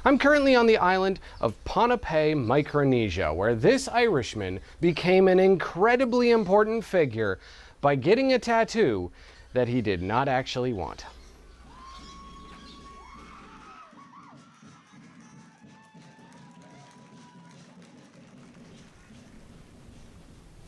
I'm currently on the island of Pohnpeian, Micronesia, where this Irishman became an incredibly important figure by getting a tattoo that he did not actually want.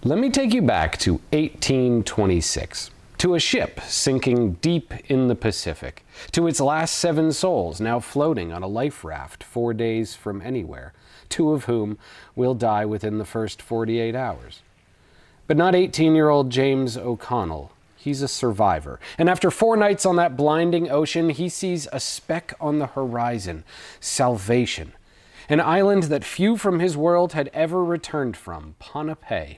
Let me take you back to 1826, to a ship sinking deep in the Pacific, to its last 7 souls now floating on a life raft 4 days from anywhere, 2 of whom will die within the first 48 hours. But not 18-year-old James O'Connell. He's a survivor, and after 4 nights on that blinding ocean, he sees a speck on the horizon, salvation, an island that few from his world had ever returned from, Pohnpeian,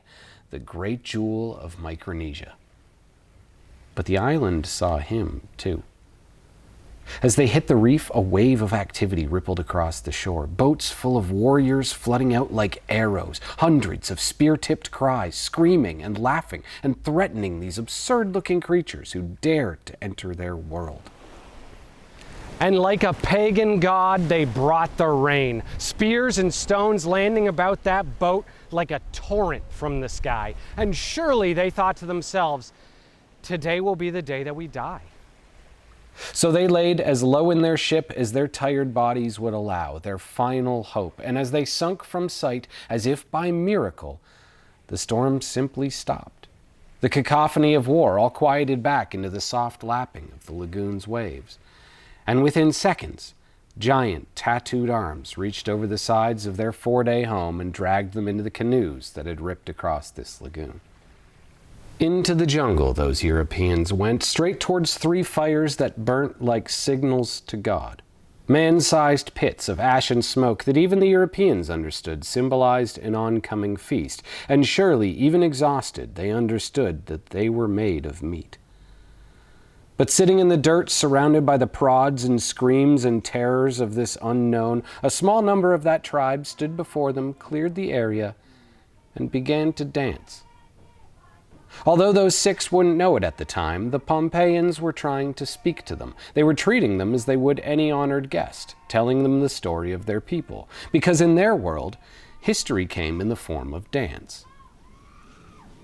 the great jewel of Micronesia. But the island saw him, too. As they hit the reef, a wave of activity rippled across the shore. Boats full of warriors flooding out like arrows. Hundreds of spear-tipped cries, screaming and laughing and threatening these absurd-looking creatures who dared to enter their world. And like a pagan god, they brought the rain. Spears and stones landing about that boat like a torrent from the sky. And surely they thought to themselves, today will be the day that we die. So they laid as low in their ship as their tired bodies would allow, their final hope. And as they sunk from sight, as if by miracle, the storm simply stopped. The cacophony of war all quieted back into the soft lapping of the lagoon's waves. And within seconds, giant tattooed arms reached over the sides of their 4-day home and dragged them into the canoes that had ripped across this lagoon. Into the jungle those Europeans went, straight towards 3 fires that burnt like signals to God. Man-sized pits of ash and smoke that even the Europeans understood symbolized an oncoming feast, and surely, even exhausted, they understood that they were made of meat. But sitting in the dirt, surrounded by the prods and screams and terrors of this unknown, a small number of that tribe stood before them, cleared the area, and began to dance. Although those 6 wouldn't know it at the time, the Pohnpeians were trying to speak to them. They were treating them as they would any honored guest, telling them the story of their people, because in their world, history came in the form of dance.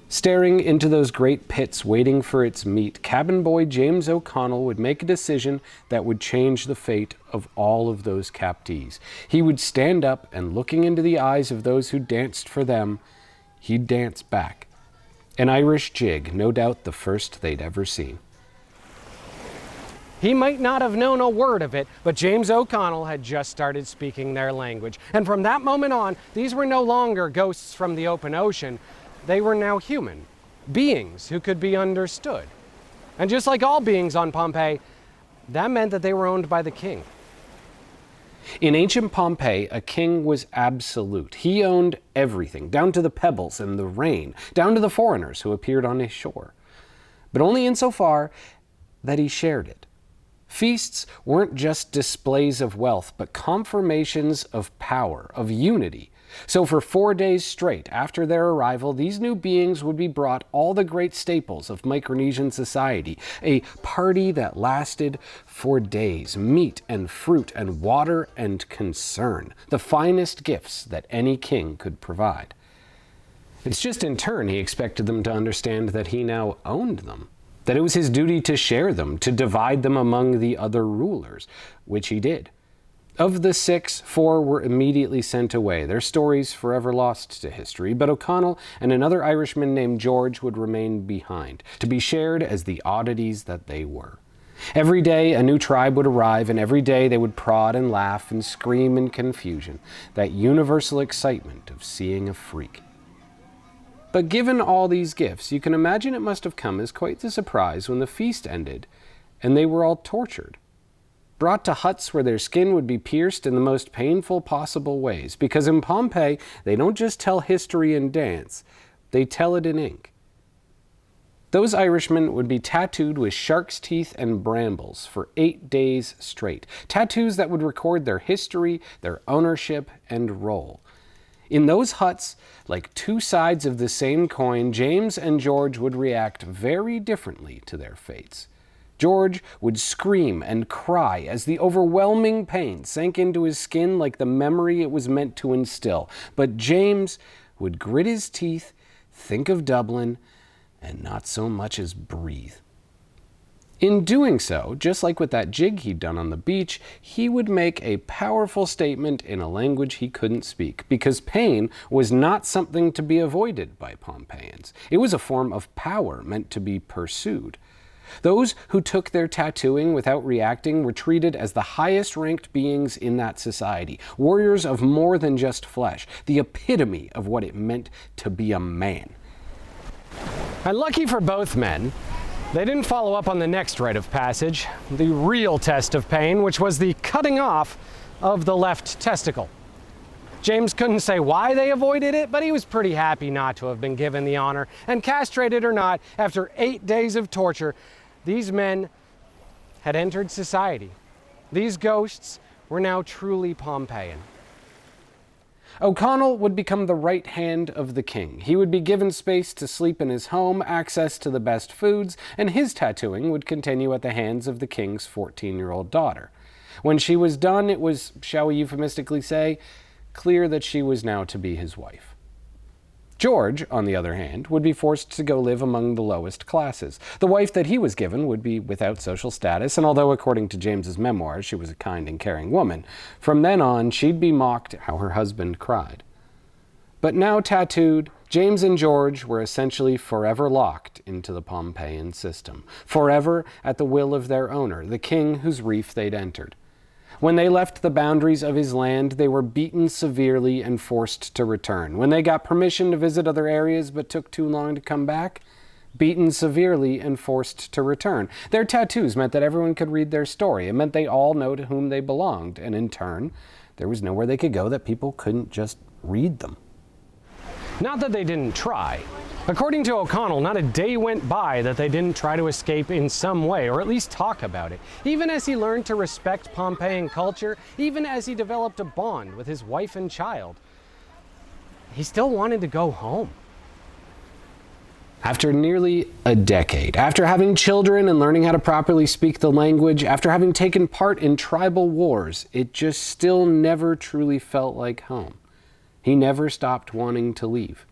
Staring into those great pits waiting for its meat, cabin boy James O'Connell would make a decision that would change the fate of all of those captees. He would stand up and, looking into the eyes of those who danced for them, he'd dance back. An Irish jig, no doubt the first they'd ever seen. He might not have known a word of it, but James O'Connell had just started speaking their language. And from that moment on, these were no longer ghosts from the open ocean. They were now human, beings who could be understood. And just like all beings on Pohnpeian, that meant that they were owned by the king. In ancient Pohnpeian, a king was absolute. He owned everything, down to the pebbles and the rain, down to the foreigners who appeared on his shore. But only insofar that he shared it. Feasts weren't just displays of wealth, but confirmations of power, of unity. So for 4 days straight after their arrival, these new beings would be brought all the great staples of Micronesian society, a party that lasted for days, meat and fruit and water and concern, the finest gifts that any king could provide. It's just in turn he expected them to understand that he now owned them, that it was his duty to share them, to divide them among the other rulers, which he did. Of the 6, 4 were immediately sent away, their stories forever lost to history, but O'Connell and another Irishman named George would remain behind, to be shared as the oddities that they were. Every day a new tribe would arrive, and every day they would prod and laugh and scream in confusion, that universal excitement of seeing a freak. But given all these gifts, you can imagine it must have come as quite the surprise when the feast ended and they were all tortured. Brought to huts where their skin would be pierced in the most painful possible ways, because in Pohnpeian, they don't just tell history in dance, they tell it in ink. Those Irishmen would be tattooed with shark's teeth and brambles for 8 days straight, tattoos that would record their history, their ownership, and role. In those huts, like 2 sides of the same coin, James and George would react very differently to their fates. George would scream and cry as the overwhelming pain sank into his skin like the memory it was meant to instill. But James would grit his teeth, think of Dublin, and not so much as breathe. In doing so, just like with that jig he'd done on the beach, he would make a powerful statement in a language he couldn't speak, because pain was not something to be avoided by Pohnpeians. It was a form of power meant to be pursued. Those who took their tattooing without reacting were treated as the highest ranked beings in that society, warriors of more than just flesh, the epitome of what it meant to be a man. And lucky for both men, they didn't follow up on the next rite of passage, the real test of pain, which was the cutting off of the left testicle. James couldn't say why they avoided it, but he was pretty happy not to have been given the honor. And castrated or not, after 8 days of torture, these men had entered society. These ghosts were now truly Pohnpeian. O'Connell would become the right hand of the king. He would be given space to sleep in his home, access to the best foods, and his tattooing would continue at the hands of the king's 14-year-old daughter. When she was done, it was, shall we euphemistically say, clear that she was now to be his wife. George, on the other hand, would be forced to go live among the lowest classes. The wife that he was given would be without social status, and although according to James's memoirs she was a kind and caring woman, from then on she'd be mocked how her husband cried. But now tattooed, James and George were essentially forever locked into the Pohnpeian system, forever at the will of their owner, the king whose reef they'd entered. When they left the boundaries of his land, they were beaten severely and forced to return. When they got permission to visit other areas but took too long to come back, beaten severely and forced to return. Their tattoos meant that everyone could read their story. It meant they all know to whom they belonged, and in turn, there was nowhere they could go that people couldn't just read them. Not that they didn't try. According to O'Connell, not a day went by that they didn't try to escape in some way, or at least talk about it. Even as he learned to respect Pohnpeian culture, even as he developed a bond with his wife and child, he still wanted to go home. After nearly a decade, after having children and learning how to properly speak the language, after having taken part in tribal wars, it just still never truly felt like home. He never stopped wanting to leave.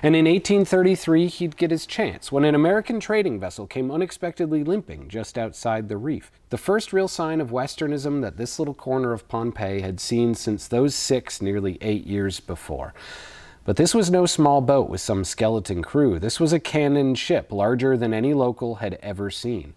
And in 1833, he'd get his chance when an American trading vessel came unexpectedly limping just outside the reef. The first real sign of Westernism that this little corner of Pohnpei had seen since those 6 nearly 8 years before. But this was no small boat with some skeleton crew. This was a cannon ship, larger than any local had ever seen.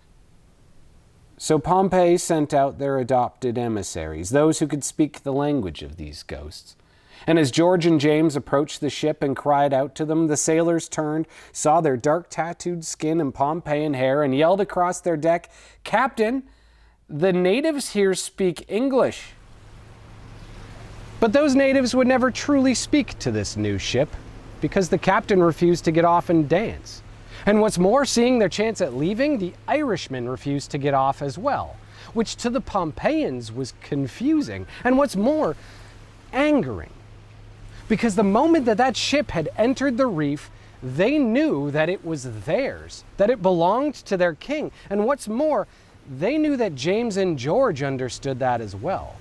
So Pohnpei sent out their adopted emissaries, those who could speak the language of these ghosts. And as George and James approached the ship and cried out to them, the sailors turned, saw their dark tattooed skin and Pohnpeian hair, and yelled across their deck, "Captain, the natives here speak English." But those natives would never truly speak to this new ship, because the captain refused to get off and dance. And what's more, seeing their chance at leaving, the Irishman refused to get off as well, which to the Pohnpeians was confusing, and what's more, angering. Because the moment that that ship had entered the reef, they knew that it was theirs, that it belonged to their king. And what's more, they knew that James and George understood that as well.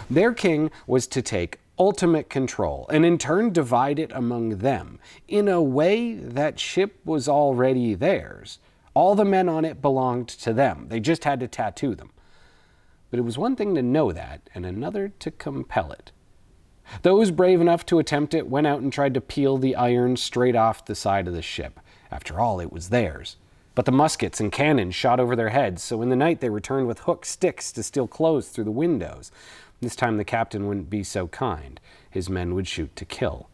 Their king was to take ultimate control and in turn divide it among them. In a way, that ship was already theirs. All the men on it belonged to them. They just had to tattoo them. But it was one thing to know that and another to compel it. Those brave enough to attempt it went out and tried to peel the iron straight off the side of the ship. After all, it was theirs. But the muskets and cannons shot over their heads, so in the night they returned with hooked sticks to steal clothes through the windows. This time the captain wouldn't be so kind. His men would shoot to kill.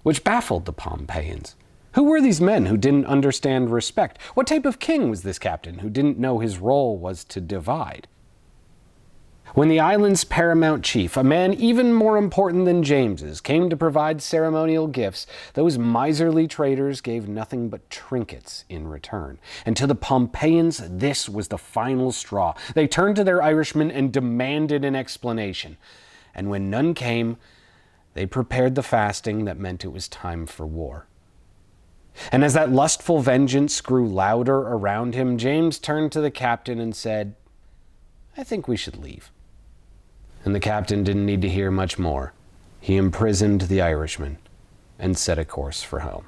Which baffled the Pohnpeians. Who were these men who didn't understand respect? What type of king was this captain who didn't know his role was to divide? When the island's paramount chief, a man even more important than James's, came to provide ceremonial gifts, those miserly traders gave nothing but trinkets in return. And to the Pohnpeians, this was the final straw. They turned to their Irishmen and demanded an explanation. And when none came, they prepared the fasting that meant it was time for war. And as that lustful vengeance grew louder around him, James turned to the captain and said, "I think we should leave." And the captain didn't need to hear much more. He imprisoned the Irishman and set a course for home.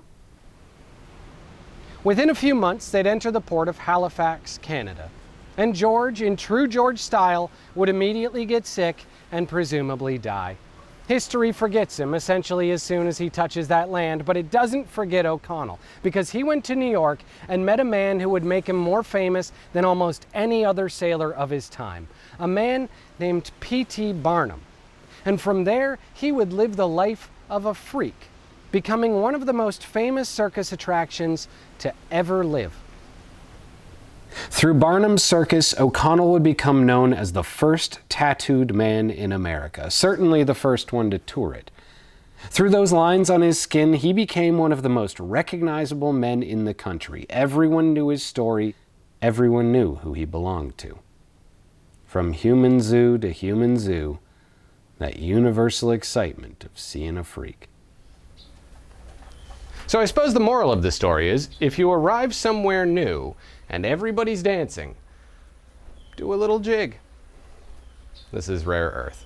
Within a few months, they'd enter the port of Halifax, Canada. And George, in true George style, would immediately get sick and presumably die. History forgets him essentially as soon as he touches that land, but it doesn't forget O'Connell, because he went to New York and met a man who would make him more famous than almost any other sailor of his time, a man named P.T. Barnum. And from there, he would live the life of a freak, becoming one of the most famous circus attractions to ever live. Through Barnum's circus, O'Connell would become known as the first tattooed man in America, certainly the first one to tour it. Through those lines on his skin, he became one of the most recognizable men in the country. Everyone knew his story. Everyone knew who he belonged to. From human zoo to human zoo, that universal excitement of seeing a freak. So I suppose the moral of the story is, if you arrive somewhere new and everybody's dancing, do a little jig. This is Rare Earth.